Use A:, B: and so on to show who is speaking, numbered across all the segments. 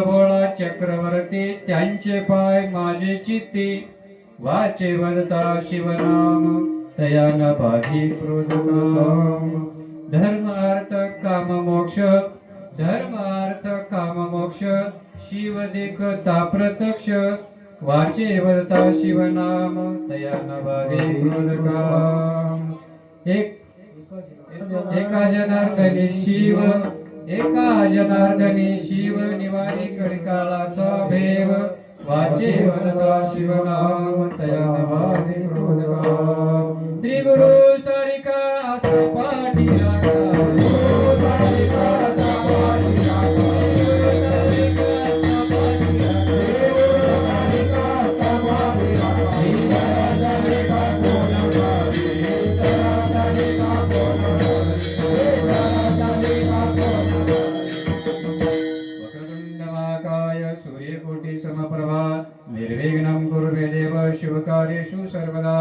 A: भोळा चक्रवर्ती त्यांचे पाय माझे चित्ती वाचे वरता शिवनाम तया न बाधी क्रोध काम धर्म अर्थ काम मोक्ष धर्म अर्थ काम मोक्ष शिव देखता प्रत्यक्ष वाचे वरता शिवनाम तया न बाधी क्रोध काम एका जनार्दनी शिव एका जनार्दनी शिव निवारी कळकाळाचा भेव वाचे वरदा शिवनाम तया नवादि क्रोधकाम श्री गुरु सारिका सपाटी राखा सूर्यकोटि समप्रभा निर्विघ्नं कुरु देव शुभकार्येषु सर्वदा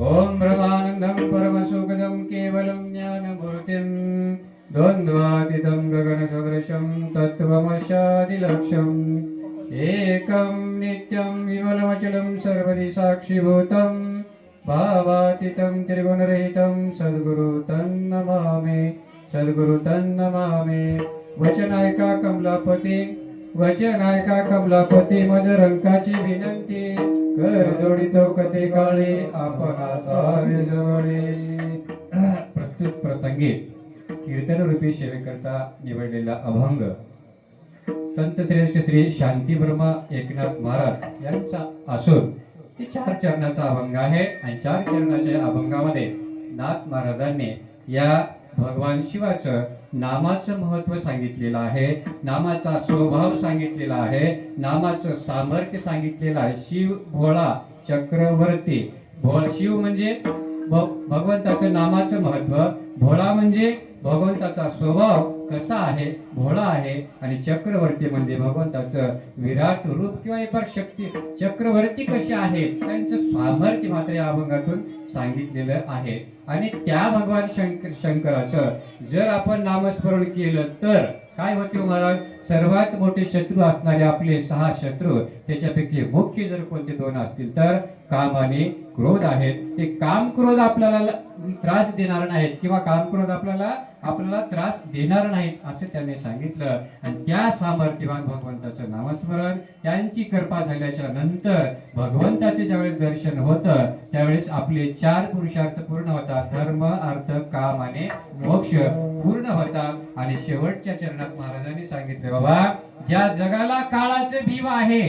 A: ओम ब्रह्मानन्दं परमसुखदं केवलं ज्ञानमूर्तिं द्वन्द्वातीतं गगनसदृशं तत्त्वमस्यादिलक्ष्यम् एकं नित्यं विमलमचलं सर्वदि साक्षिभूतं भावातीतं त्रिगुणरहितं सद्गुरु तन्नमामि सद्गुरु तन्नमामि वचनायका कमलापती वचनायका कमलापती मज रंकाची विनंती कर जोडितो कथे काळी आपण असावे जवळे प्रस्तुत प्रसंगी कीर्तन रूपी सेवेकरता निवडलेला अभंग संत श्रेष्ठ श्री शांती ब्रह्मा एकनाथ महाराज यांचा असून हे 4 चरणाचा अभंग आहे आणि 4 चरणाच्या अभंगामध्ये नाथ महाराजांनी या भगवान शिवाचं नामाचं महत्व सांगितलेलं आहे, नामाचा स्वभाव सांगितलेला आहे, नामाचं सामर्थ्य सांगितलेलं आहे. शिव भोळा चक्रवर्ती शिव म्हणजे भगवंताचं नामाचं महत्व, भोळा म्हणजे भगवंताचा स्वभाव कसा आहे, भोळा आहे, आणि चक्रवर्ती म्हणजे भगवंताचं विराट रूप किंवा एक शक्ती. चक्रवर्ती कसे आहे त्यांचं सामर्थ्य मात्र या अभंगातून सांगितलेलं आहे. आणि त्या भगवान शंकराचं जर आपण नामस्मरण केलं तर काय होते महाराज, सर्वात मोठे शत्रू असणारे आपले 6 शत्रू त्याच्यापैकी मुख्य जर कोणते 2 असतील तर काम आणि क्रोध आहेत. ते काम क्रोध आपल्याला त्रास देणार नाहीत किंवा काम क्रोध आपल्याला त्रास देणार नाहीत असं त्यांनी सांगितलं. आणि त्या सामर्थ्यवान भगवंताचं नामस्मरण त्यांची कृपा झाल्याच्या नंतर भगवंताचे ज्यावेळेस दर्शन होतं त्यावेळेस आपले 4 पुरुषार्थ पूर्ण होतात, धर्म अर्थ काम आणि मोक्ष पूर्ण होतात. आणि शेवटच्या चरणात महाराजांनी सांगितले, बाबा ज्या जगाला काळाचे भीव आहे,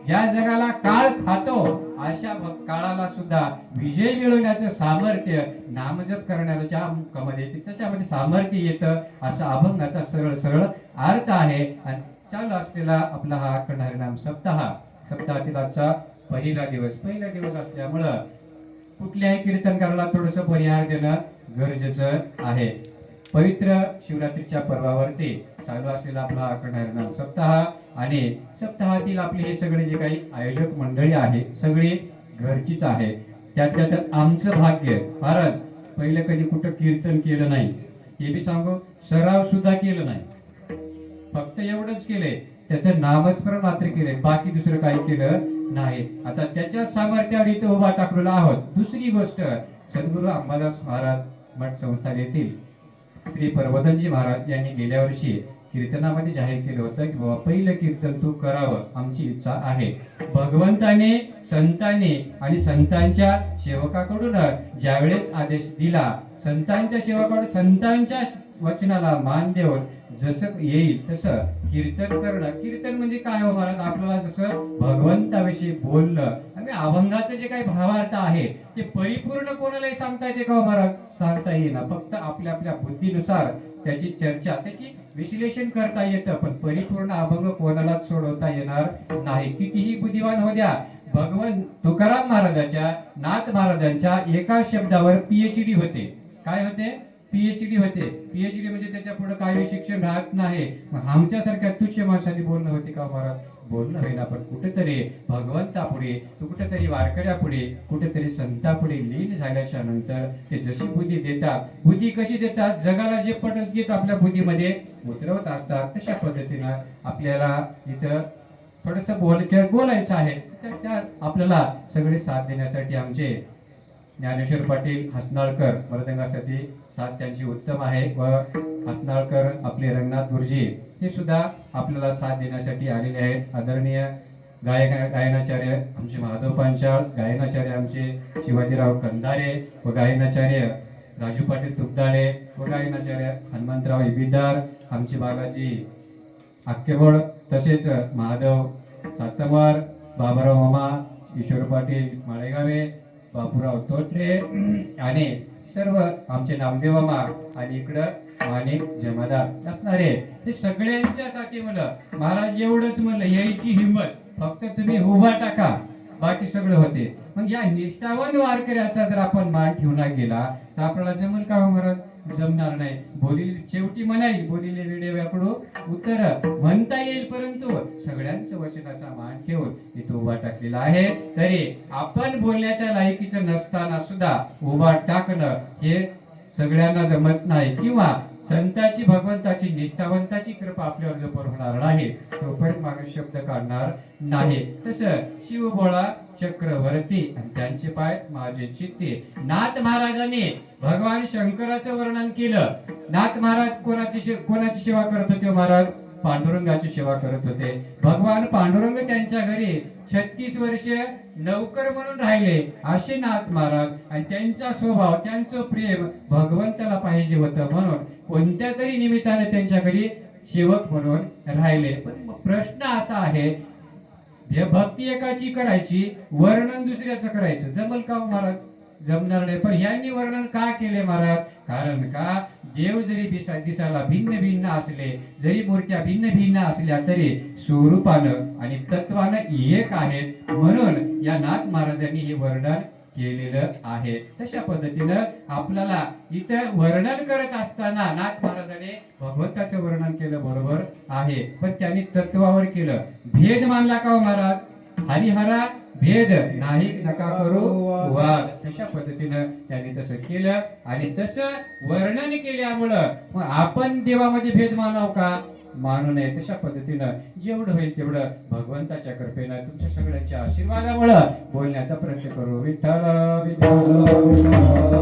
A: ज्या जगाला काळ खातो अशा काळाला सुद्धा विजय मिळवण्याचं सामर्थ्य नामजप करण्याच्या मध्ये त्याच्यामध्ये सामर्थ्य येतं असा अभंगाचा सरळ अर्थ आहे. आणि चालू असलेला आपला हा अखंड हरिनाम सप्ताहातील आजचा पहिला दिवस असल्यामुळं कुठल्याही कीर्तनकाराला थोडस परिहार देणं गरजेचं आहे. पवित्र शिवरात्रीच्या पर्वावरती चालू असलेला आपला अखंड हरिनाम सप्ताह आणि सप्ताहातील आपले हे सगळे जे काही आयोजक मंडळी आहे सगळी घरचीच आहे. त्यात आमचं भाग्य महाराज पहिलं कधी कुठं कीर्तन केलं नाही, हे बी सांगू, सराव सुद्धा केलं नाही, फक्त एवढंच केलंय, त्याचं नामस्मरण मात्र केलंय, बाकी दुसरं काही केलं नाही. आता त्याच्या सामर्थ्यावर इथं उभा टाकलेला आहोत. दुसरी गोष्ट, सद्गुरू अंबादास महाराज मठ संस्थान येथील श्री प्रबोधनजी महाराज यांनी गेल्या वर्षी कीर्तनामध्ये जाहीर केलं होतं की बाबा पहिलं कीर्तन तू करावं, आमची इच्छा आहे. भगवंताने संतांनी आणि संतांच्या सेवकाकडून ज्यावेळेस आदेश दिला, संतांच्या सेवकाकडून संतांच्या वचनाला मान देऊन जसं येईल तसं कीर्तन करणं. कीर्तन म्हणजे काय हो महाराज, आपल्याला जसं भगवंताविषयी बोलणं आणि अभंगाचं जे काही भावार्थ आहे ते परिपूर्ण कोणालाही सांगता येते का हो महाराज, सांगता येईना. फक्त आपल्या बुद्धीनुसार त्याची चर्चा, त्याची विश्लेषण करता येतं, पण परिपूर्ण अभंग कोणालाच सोडवता येणार नाही, कितीही बुद्धिवान हो द्या. भगवान तुकाराम महाराजांच्या, नाथ महाराजांच्या एका शब्दावर PhD होते. काय होते? PhD होते. PhD म्हणजे त्याच्या पुढे काही शिक्षण राहत नाही. आमच्यासारख्या तुच्छ माणसांनी बोलणं होते का महाराज? बोलणं होईना, पण कुठेतरी भगवंतापुढे, कुठेतरी वारकऱ्यापुढे, कुठेतरी संतापुढे लीन झाल्याच्या नंतर ते जशी बुद्धी देतात, बुद्धी कशी देतात, जगाला जे पटेल तेच आपल्या बुद्धीमध्ये उतरवत असतात. तशा पद्धतीनं आपल्याला इथं थोडस बोलायचं आहे. तर त्या आपल्याला सगळे साथ देण्यासाठी आमचे ज्ञानेश्वर पाटील हसनाळकर मृदंगासाठी साथ त्यांची उत्तम आहे, व हसनाळकर आपले रंगनाथ गुरुजी हे सुद्धा आपल्याला साथ देण्यासाठी आलेले आहेत. आदरणीय गायनाचार्य आमचे महादेव पांचाळ, गायनाचार्य आमचे शिवाजीराव कंदारे व गायनाचार्य राजू पाटील तुपदाळे व गायनाचार्य हनुमंतराव इबिदार, आमची बालाजी आक्केबळ, तसेच महादेव सातमवार, बाबाराव मामा, ईश्वर पाटील माळेगावे, बापूराव तोटरे आणि सर्व आमचे नामदेव मामा आणि इकडं माणिक जमादार असणारे हे सगळ्यांच्यासाठी म्हणलं महाराज एवढंच म्हणलं, यायची हिंमत फक्त तुम्ही उभा टाका, बाकी सगळं होते. मग या निष्ठावान वारकऱ्याचा जर आपण मान ठेवला गेला तर आपल्याला जमल का हो महाराज? जमणार नाही. बोलील शेवटी म्हणाईल, बोलिले वेडे व्याकडो उत्तर म्हणता येईल, परंतु सगळ्यांचं वचनाचा मान ठेवून इथं उभा टाकलेला आहे. तरी आपण बोलण्याच्या लायकीचं नसताना सुद्धा उभा टाकणं हे सगळ्यांना जमत नाही, किंवा संताची, भगवंताची, निष्ठावंताची कृपा आपल्यावर जोपर्यंत होणार नाही तोपर्यंत माणूस शब्द काढणार नाही. तसं शिवभोळा चक्रवर्ती आणि त्यांचे पाय माझे चित्ते. नाथ महाराजांनी भगवान शंकराचं वर्णन केलं. नाथ महाराज कोणाची सेवा करत होते महाराज? पांडुरंगाची सेवा करत होते. भगवान पांडुरंग त्यांच्या घरी 36 वर्ष नौकर म्हणून राहिले असे नाथ महाराज, आणि त्यांचा स्वभाव, त्यांचं प्रेम भगवंताला पाहिजे होतं म्हणून कोणत्या तरी निमित्ताने त्यांच्या घरी सेवक म्हणून राहिले. पण प्रश्न असा आहे, भक्ती एकाची करायची, वर्णन दुसऱ्याचं करायचं, जमल का हो महाराज? जमणार नाही. पण यांनी वर्णन का केले महाराज? कारण का देव जरी दिसायला भिन्न भिन्न असले, जरी मूर्त्या भिन्न भिन्न असल्या तरी स्वरूपानं आणि तत्वानं एक आहेत, म्हणून या नाथ महाराजांनी हे वर्णन केलेलं आहे. तशा पद्धतीनं आपल्याला इथं वर्णन करत असताना नाथ महाराजांनी भगवंताचं वर्णन केलं बरोबर आहे, पण त्यांनी तत्वावर केलं. भेद मानला का हो महाराज? हरिहरा भेद नाही नका करू वाद. तशा पद्धतीनं त्यांनी तसं केलं, आणि तसं वर्णन केल्यामुळं मग आपण देवामध्ये भेद मानाव का? मानू नये. तशा पद्धतीनं जेवढं होईल तेवढं भगवंताच्या कृपेनं, तुमच्या सगळ्यांच्या आशीर्वादामुळं बोलण्याचा प्रयत्न करू. विठ्ठल विठ्ठल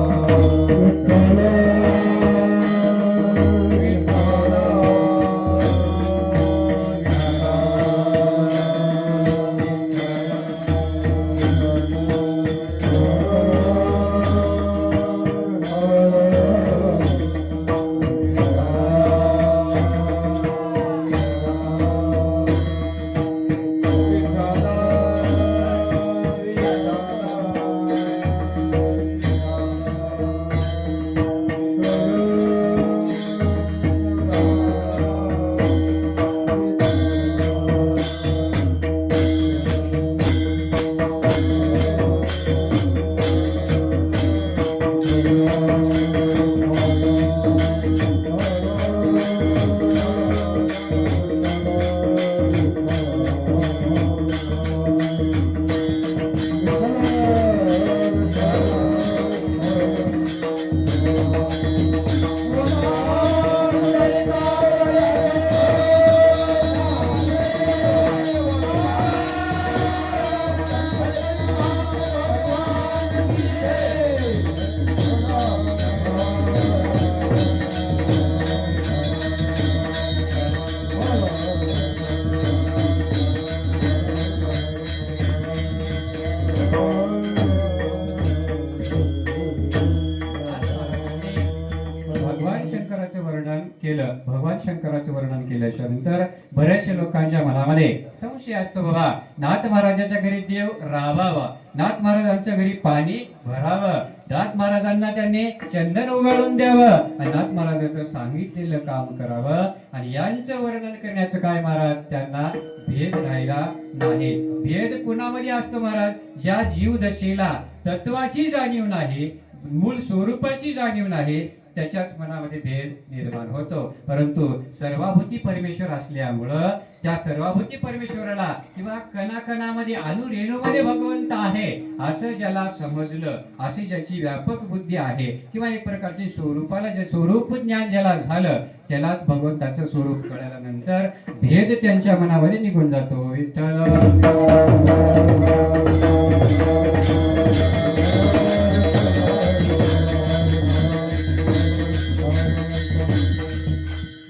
A: केलं. भगवान शंकराचे वर्णन केल्याच्या नंतर बऱ्याचशा लोकांच्या मनामध्ये संशय असतो, बाबा नाथ महाराजाच्या घरी देव राहावा, नाथ महाराजांच्या घरी पाणी भरावं, नाथ महाराजांना त्यांनी चंदन उगाळून द्यावं आणि नाथ महाराजाचं सांगितलेलं काम करावं, आणि यांचं वर्णन करण्याचं काय महाराज? त्यांना भेद राहिला नाही. भेद कुणामध्ये असतो महाराज? ज्या जीव दशेला तत्वाची जाणीव नाही, मूळ स्वरूपाची जाणीव नाही, त्याच्याच मनामध्ये भेद निर्माण होतो. परंतु सर्वाभूती परमेश्वर असल्यामुळं त्या सर्वाभूती परमेश्वराला किंवा कणाकणामध्ये रेणूमध्ये भगवंत आहे असं ज्याला समजलं, अशी ज्याची व्यापक बुद्धी आहे किंवा एक प्रकारचे स्वरूपाला जे स्वरूप ज्ञान ज्याला झालं, त्यालाच भगवंताचं स्वरूप कळल्यानंतर भेद त्यांच्या मनामध्ये निघून जातो. विठ्ठल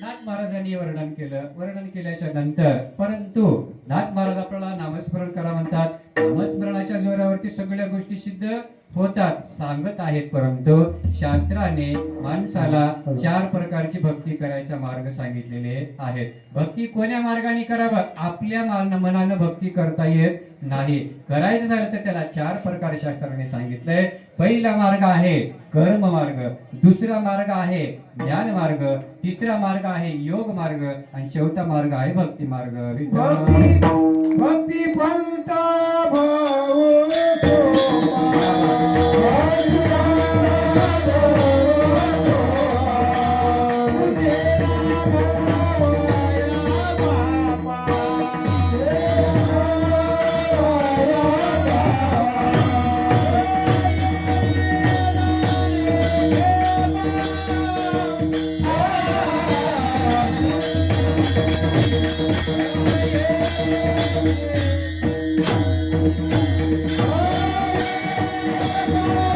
A: नाथ महाराजांनी वर्णन केल्याच्या नंतर परंतु नाथ महाराज आपल्याला नामस्मरण करा म्हणतात. नामस्मरणाच्या जोरावरती सगळ्या गोष्टी सिद्ध होतात सांगत आहेत. परंतु शास्त्राने माणसाला 4 प्रकारची भक्ती करायचा मार्ग सांगितलेले आहेत. भक्ती कोण्या मार्गाने करावं? आपल्या मनानं भक्ती करता येत नाही. करायचं झालं तर त्याला 4 प्रकार शास्त्राने सांगितलंय. पहिला मार्ग आहे कर्म मार्ग, दुसरा मार्ग आहे ज्ञान मार्ग, तिसरा मार्ग आहे योग मार्ग आणि चौथा मार्ग आहे भक्ती मार्ग.
B: भक्ती पंथ भाऊ Oh